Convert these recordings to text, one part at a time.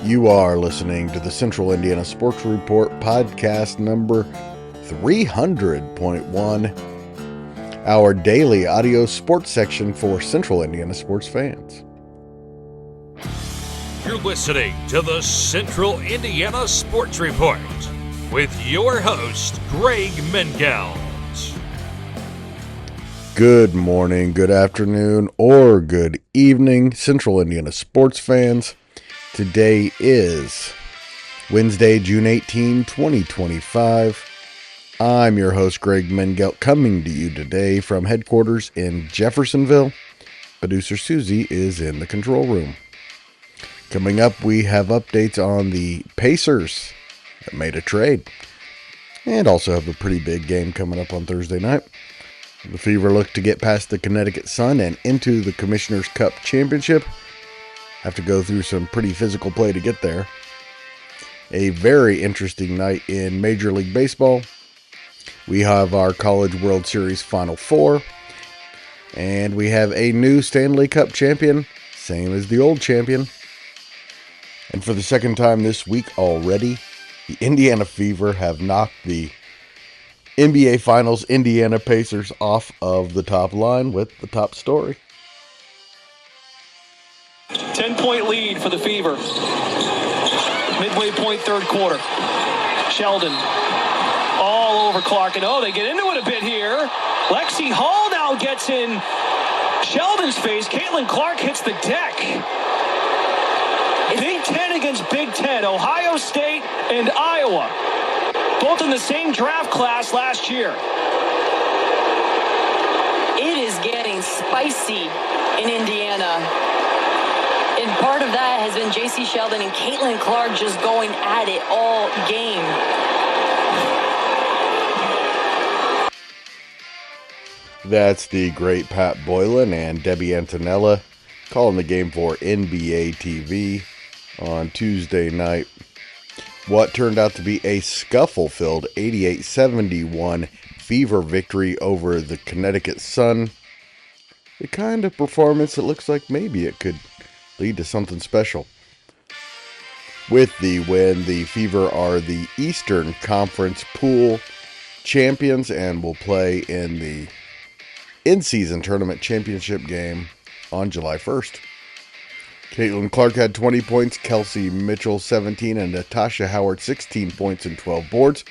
You are listening to the Central Indiana Sports Report podcast number 300.1, our daily audio sports section for Central Indiana sports fans. You're listening to the Central Indiana Sports Report with your host, Greg Mengelt. Good morning, good afternoon, or good evening, Central Indiana sports fans. Today is Wednesday, June 18, 2025. I'm your host, Greg Mengelt, coming to you today from headquarters in Jeffersonville. Producer Susie is in the control room. Coming up, we have updates on the Pacers that made a trade, and also have a pretty big game coming up on Thursday night. The Fever look to get past the Connecticut Sun and into the Commissioner's Cup Championship. Have to go through some pretty physical play to get there. A very interesting night in Major League Baseball. We have our College World Series Final Four. And we have a new Stanley Cup champion, same as the old champion. And for the second time this week already, the Indiana Fever have knocked the NBA Finals Indiana Pacers off of the top line with the top story. 10-point lead for the Fever. Midway point, third quarter. Sheldon all over Clark. And they get into it a bit here. Lexi Hall now gets in Sheldon's face. Caitlin Clark hits the deck. Big Ten against Big Ten. Ohio State and Iowa. Both in the same draft class last year. It is getting spicy in Indiana. And part of that has been J.C. Sheldon and Caitlin Clark just going at it all game. That's the great Pat Boylan and Debbie Antonella calling the game for NBA TV on Tuesday night. What turned out to be a scuffle-filled 88-71 Fever victory over the Connecticut Sun. The kind of performance that looks like maybe it could lead to something special. With the win, the Fever are the Eastern Conference Pool champions and will play in the in-season tournament championship game on July 1st. Caitlin Clark had 20 points, Kelsey Mitchell 17, and Natasha Howard 16 points and 12 boards,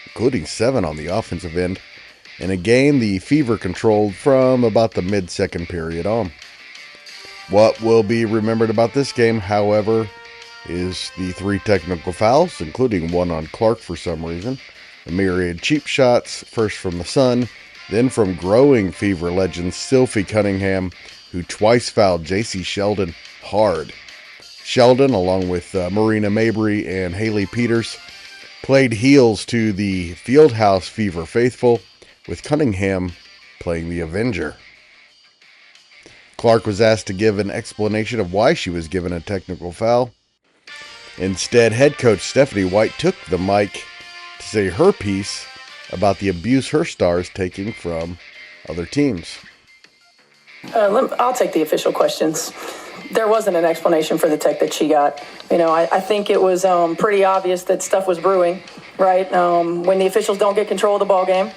including 7 on the offensive end, in a game the Fever controlled from about the mid-second period on. What will be remembered about this game, however, is the 3 technical fouls, including one on Clark for some reason, a myriad cheap shots, first from the Sun, then from growing Fever legend Sylvie Cunningham, who twice fouled J.C. Sheldon hard. Sheldon, along with Marina Mabry and Haley Peters, played heels to the Fieldhouse Fever faithful, with Cunningham playing the Avenger. Clark was asked to give an explanation of why she was given a technical foul. Instead, head coach Stephanie White took the mic to say her piece about the abuse her stars taking from other teams. I'll take the official questions. There wasn't an explanation for the tech that she got. I think it was pretty obvious that stuff was brewing, right? When the officials don't get control of the ball game,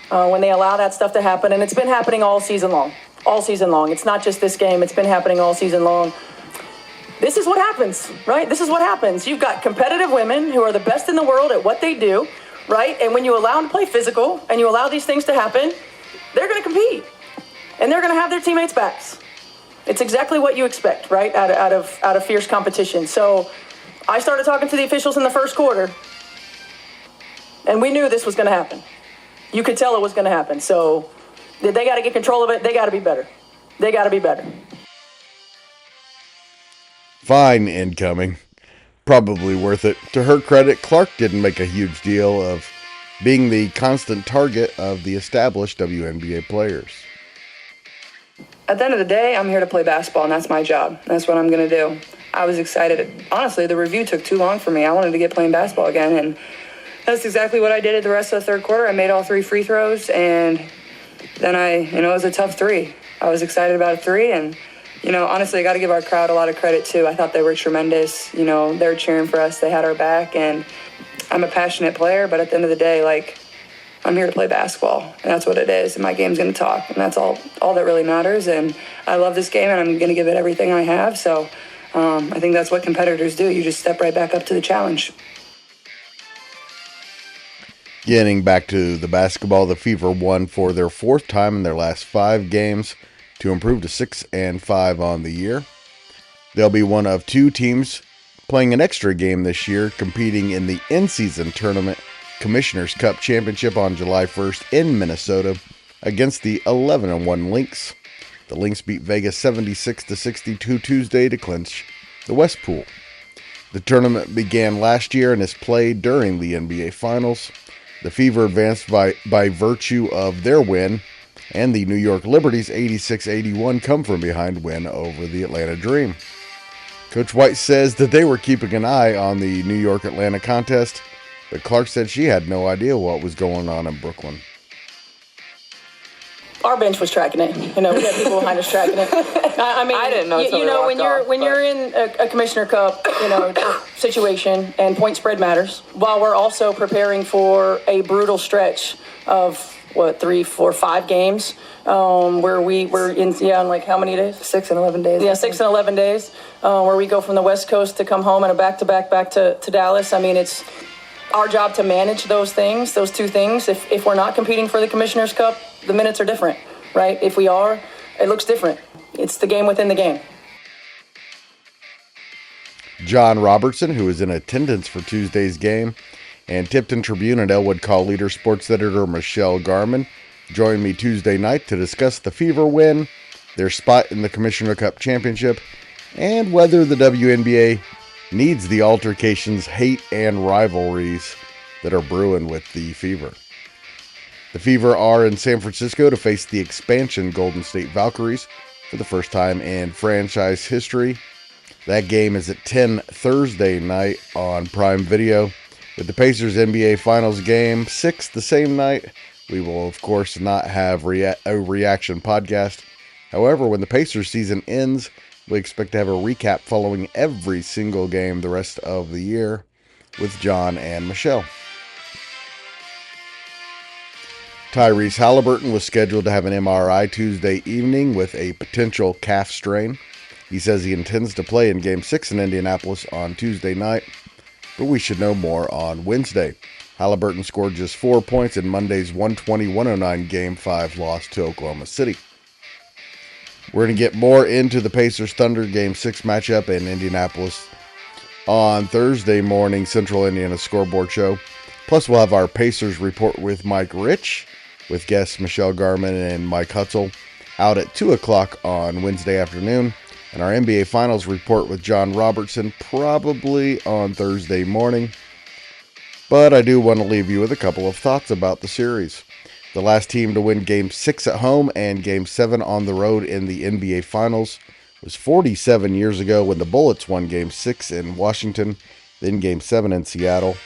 when they allow that stuff to happen, and it's been happening all season long. All season long. It's not just this game. It's been happening all season long. This is what happens, right? This is what happens. You've got competitive women who are the best in the world at what they do, right? And when you allow them to play physical and you allow these things to happen, they're going to compete. And they're going to have their teammates' backs. It's exactly what you expect, right, out of fierce competition. So I started talking to the officials in the first quarter, and we knew this was going to happen. You could tell it was going to happen. So they got to get control of it. They got to be better. They got to be better. Fine incoming. Probably worth it. To her credit, Clark didn't make a huge deal of being the constant target of the established WNBA players. At the end of the day, I'm here to play basketball, and that's my job. That's what I'm going to do. I was excited. Honestly, the review took too long for me. I wanted to get playing basketball again, and that's exactly what I did at the rest of the third quarter. I made all 3 free throws, and then it was a tough 3. I was excited about a 3, and honestly, I got to give our crowd a lot of credit, too. I thought they were tremendous. They were cheering for us. They had our back, and I'm a passionate player, but at the end of the day, I'm here to play basketball, and that's what it is, and my game's going to talk, and that's all that really matters, and I love this game, and I'm going to give it everything I have, so I think that's what competitors do. You just step right back up to the challenge. Getting back to the basketball, the Fever won for their fourth time in their last 5 games to improve to 6-5 on the year. They'll be one of 2 teams playing an extra game this year, competing in the in-season tournament Commissioner's Cup Championship on July 1st in Minnesota against the 11-1 Lynx. The Lynx beat Vegas 76-62 Tuesday to clinch the West Pool. The tournament began last year and is played during the NBA Finals. The Fever advanced by virtue of their win, and the New York Liberty's 86-81 come-from-behind win over the Atlanta Dream. Coach White says that they were keeping an eye on the New York-Atlanta contest, but Clark said she had no idea what was going on in Brooklyn. Our bench was tracking it. We had people behind us tracking it. I didn't know. When you're in a Commissioner Cup, situation, and point spread matters, while we're also preparing for a brutal stretch of 3, 4, 5 games, where we were in how many days? 6 and 11 days. Yeah, 6 and 11 days, where we go from the West Coast to come home and a back-to-back back to Dallas. It's our job to manage those things, those 2 things. If we're not competing for the Commissioner's Cup, the minutes are different, right? If we are, it looks different. It's the game within the game. John Robertson, who was in attendance for Tuesday's game, and Tipton Tribune and Elwood Call Leader sports editor Michelle Garman joined me Tuesday night to discuss the Fever win, their spot in the Commissioner Cup Championship, and whether the WNBA needs the altercations, hate, and rivalries that are brewing with the Fever. The Fever are in San Francisco to face the expansion Golden State Valkyries for the first time in franchise history. That game is at 10 Thursday night on Prime Video. With the Pacers NBA Finals Game 6 the same night, we will, of course, not have a reaction podcast. However, when the Pacers season ends, we expect to have a recap following every single game the rest of the year with John and Michelle. Tyrese Halliburton was scheduled to have an MRI Tuesday evening with a potential calf strain. He says he intends to play in Game 6 in Indianapolis on Tuesday night, but we should know more on Wednesday. Halliburton scored just 4 points in Monday's 120-109 Game 5 loss to Oklahoma City. We're going to get more into the Pacers-Thunder Game 6 matchup in Indianapolis on Thursday morning Central Indiana Scoreboard Show. Plus, we'll have our Pacers report with Mike Rich, with guests Michelle Garman and Mike Hutzel, out at 2 o'clock on Wednesday afternoon. And our NBA Finals report with John Robertson probably on Thursday morning. But I do want to leave you with a couple of thoughts about the series. The last team to win Game 6 at home and Game 7 on the road in the NBA Finals was 47 years ago when the Bullets won Game 6 in Washington, then Game 7 in Seattle,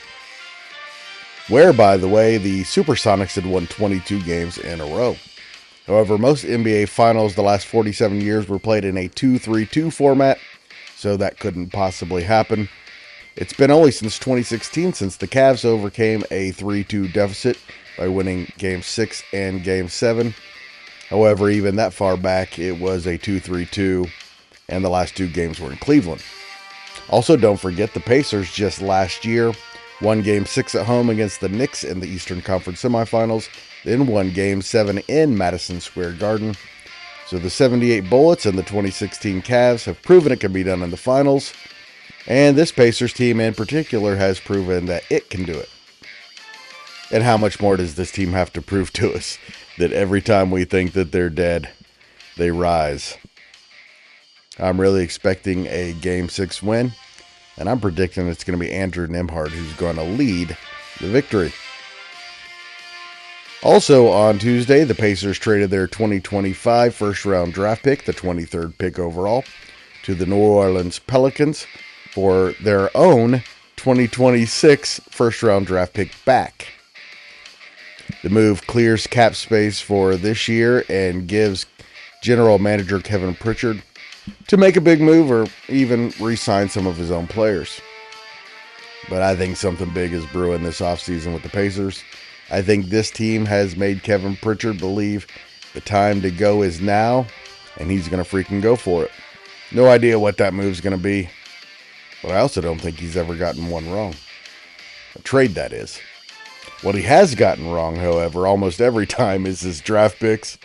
where, by the way, the Supersonics had won 22 games in a row. However, most NBA Finals the last 47 years were played in a 2-3-2 format, so that couldn't possibly happen. It's been only since 2016 since the Cavs overcame a 3-2 deficit by winning Game 6 and Game 7. However, even that far back, it was a 2-3-2, and the last 2 games were in Cleveland. Also, don't forget the Pacers just last year won Game 6 at home against the Knicks in the Eastern Conference semifinals, then won Game 7 in Madison Square Garden. So the 78 Bullets and the 2016 Cavs have proven it can be done in the finals, and this Pacers team in particular has proven that it can do it. And how much more does this team have to prove to us that every time we think that they're dead, they rise? I'm really expecting a Game 6 win, and I'm predicting it's going to be Andrew Nembhard who's going to lead the victory. Also on Tuesday, the Pacers traded their 2025 first-round draft pick, the 23rd pick overall, to the New Orleans Pelicans for their own 2026 first-round draft pick back. The move clears cap space for this year and gives General Manager Kevin Pritchard to make a big move or even re-sign some of his own players. But I think something big is brewing this offseason with the Pacers. I think this team has made Kevin Pritchard believe the time to go is now, and he's going to freaking go for it. No idea what that move's going to be, but I also don't think he's ever gotten one wrong. A trade, that is. What he has gotten wrong, however, almost every time is his draft picks.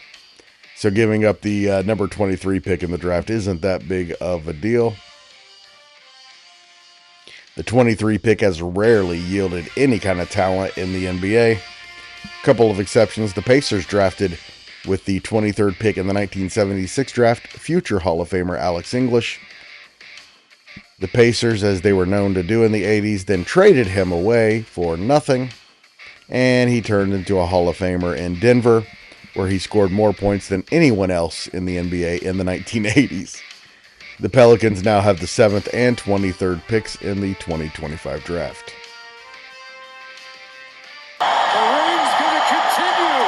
So giving up the number 23 pick in the draft isn't that big of a deal. The 23 pick has rarely yielded any kind of talent in the NBA. A couple of exceptions. The Pacers drafted with the 23rd pick in the 1976 draft future Hall of Famer Alex English. The Pacers, as they were known to do in the 80s, then traded him away for nothing, and he turned into a Hall of Famer in Denver, where he scored more points than anyone else in the NBA in the 1980s. The Pelicans now have the 7th and 23rd picks in the 2025 draft. The reign's going to continue.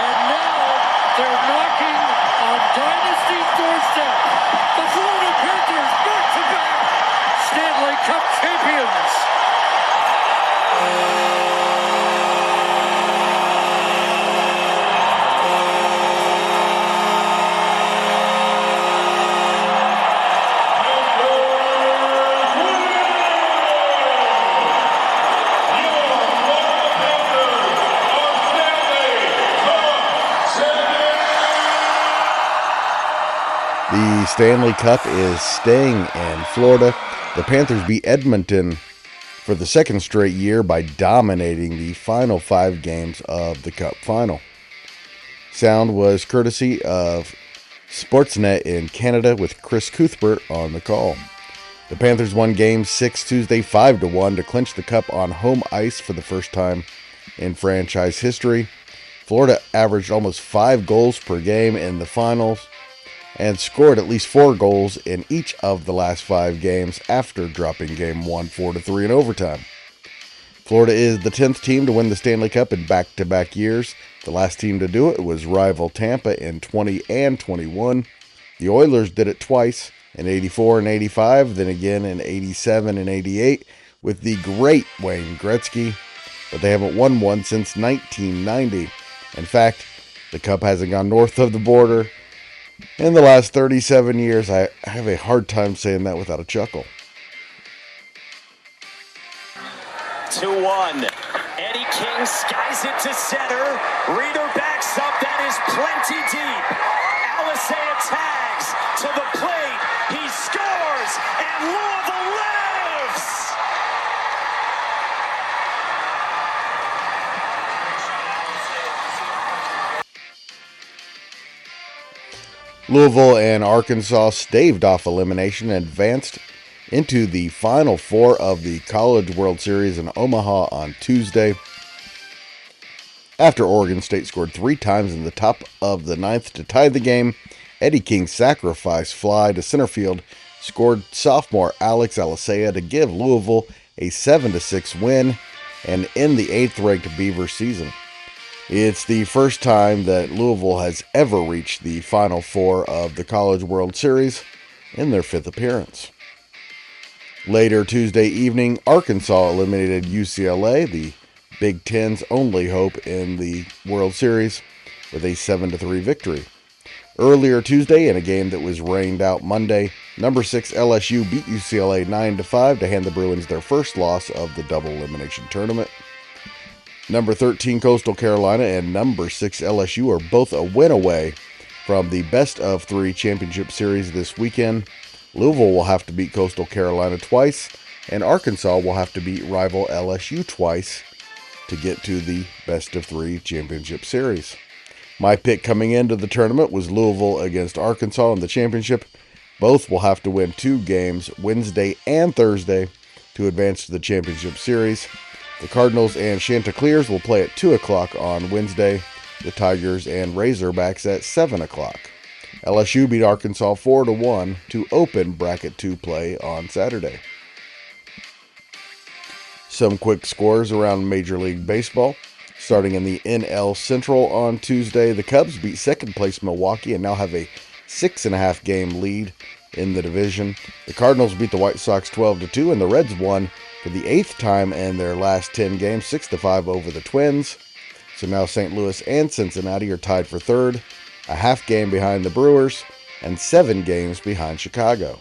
And now they're knocking on Dynasty's doorstep. The Florida Panthers back-to-back Stanley Cup champions. The Stanley Cup is staying in Florida. The Panthers beat Edmonton for the second straight year by dominating the final 5 games of the Cup final. Sound was courtesy of Sportsnet in Canada with Chris Cuthbert on the call. The Panthers won Game 6 Tuesday 5-1 to clinch the Cup on home ice for the first time in franchise history. Florida averaged almost 5 goals per game in the finals and scored at least 4 goals in each of the last 5 games after dropping Game 1 4-3 in overtime. Florida is the 10th team to win the Stanley Cup in back-to-back years. The last team to do it was rival Tampa in 20 and 21. The Oilers did it twice, in 84 and 85, then again in 87 and 88 with the great Wayne Gretzky, but they haven't won one since 1990. In fact, the Cup hasn't gone north of the border in the last 37 years. I have a hard time saying that without a chuckle. 2-1. Eddie King skies it to center. Reader backs up. That is plenty deep. Alisea tags to the plate. He scores, and Louisville lives! Louisville and Arkansas staved off elimination and advanced into the Final Four of the College World Series in Omaha on Tuesday. After Oregon State scored 3 times in the top of the 9th to tie the game, Eddie King's sacrifice fly to center field scored sophomore Alex Alisea to give Louisville a 7-6 win and end the 8th-ranked Beaver season. It's the first time that Louisville has ever reached the Final Four of the College World Series in their 5th appearance. Later Tuesday evening, Arkansas eliminated UCLA, the Big Ten's only hope in the World Series, with a 7-3 victory. Earlier Tuesday, in a game that was rained out Monday, number 6 LSU beat UCLA 9-5 to hand the Bruins their first loss of the double elimination tournament. Number 13 Coastal Carolina and number 6 LSU are both a win away from the best of 3 championship series this weekend. Louisville will have to beat Coastal Carolina twice, and Arkansas will have to beat rival LSU twice to get to the best of 3 championship series. My pick coming into the tournament was Louisville against Arkansas in the championship. Both will have to win 2 games Wednesday and Thursday to advance to the championship series. The Cardinals and Chanticleers will play at 2 o'clock on Wednesday. The Tigers and Razorbacks at 7 o'clock. LSU beat Arkansas 4-1 to open Bracket 2 play on Saturday. Some quick scores around Major League Baseball. Starting in the NL Central on Tuesday, the Cubs beat second place Milwaukee and now have a 6.5 game lead in the division. The Cardinals beat the White Sox 12-2, and the Reds won for the 8th time in their last 10 games, 6-5 over the Twins. So now St. Louis and Cincinnati are tied for third, a half game behind the Brewers, and 7 games behind Chicago.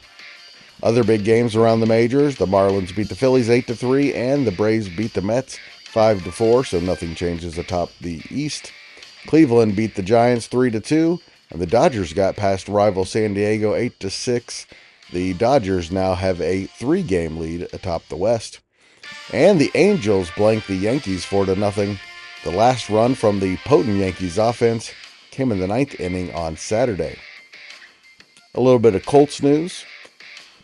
Other big games around the majors, the Marlins beat the Phillies 8-3, and the Braves beat the Mets 5-4, so nothing changes atop the East. Cleveland beat the Giants 3-2, and the Dodgers got past rival San Diego 8-6. The Dodgers now have a 3-game lead atop the West. And the Angels blanked the Yankees 4-0. The last run from the potent Yankees offense came in the 9th inning on Saturday. A little bit of Colts news.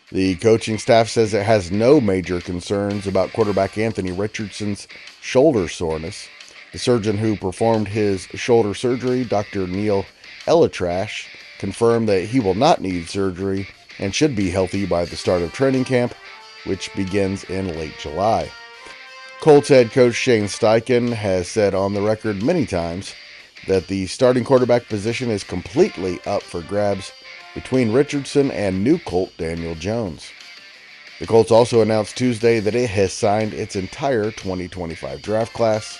The coaching staff says it has no major concerns about quarterback Anthony Richardson's shoulder soreness. The surgeon who performed his shoulder surgery, Dr. Neil Elatrash, confirmed that he will not need surgery and should be healthy by the start of training camp, which begins in late July. Colts head coach Shane Steichen has said on the record many times that the starting quarterback position is completely up for grabs between Richardson and new Colt Daniel Jones. The Colts also announced Tuesday that it has signed its entire 2025 draft class.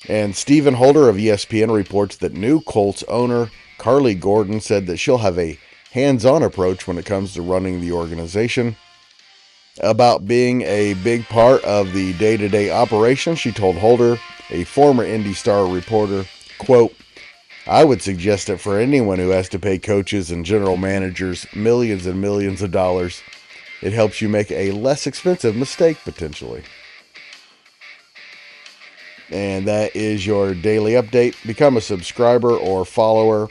And Stephen Holder of ESPN reports that new Colts owner Carly Gordon said that she'll have a hands-on approach when it comes to running the organization. About being a big part of the day-to-day operation, she told Holder, a former Indy Star reporter, quote, "I would suggest it for anyone who has to pay coaches and general managers millions and millions of dollars. It helps you make a less expensive mistake, potentially." And that is your daily update. Become a subscriber or follower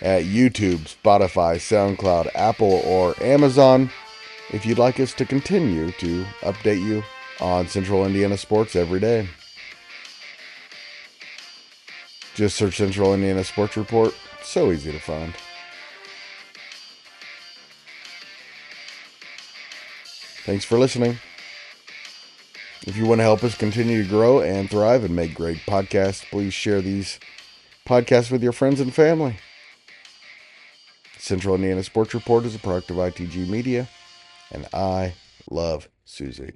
at YouTube, Spotify, SoundCloud, Apple, or Amazon if you'd like us to continue to update you on Central Indiana sports every day. Just search Central Indiana Sports Report. So easy to find. Thanks for listening. If you want to help us continue to grow and thrive and make great podcasts, please share these podcasts with your friends and family. Central Indiana Sports Report is a product of ITG Media, and I love Susie.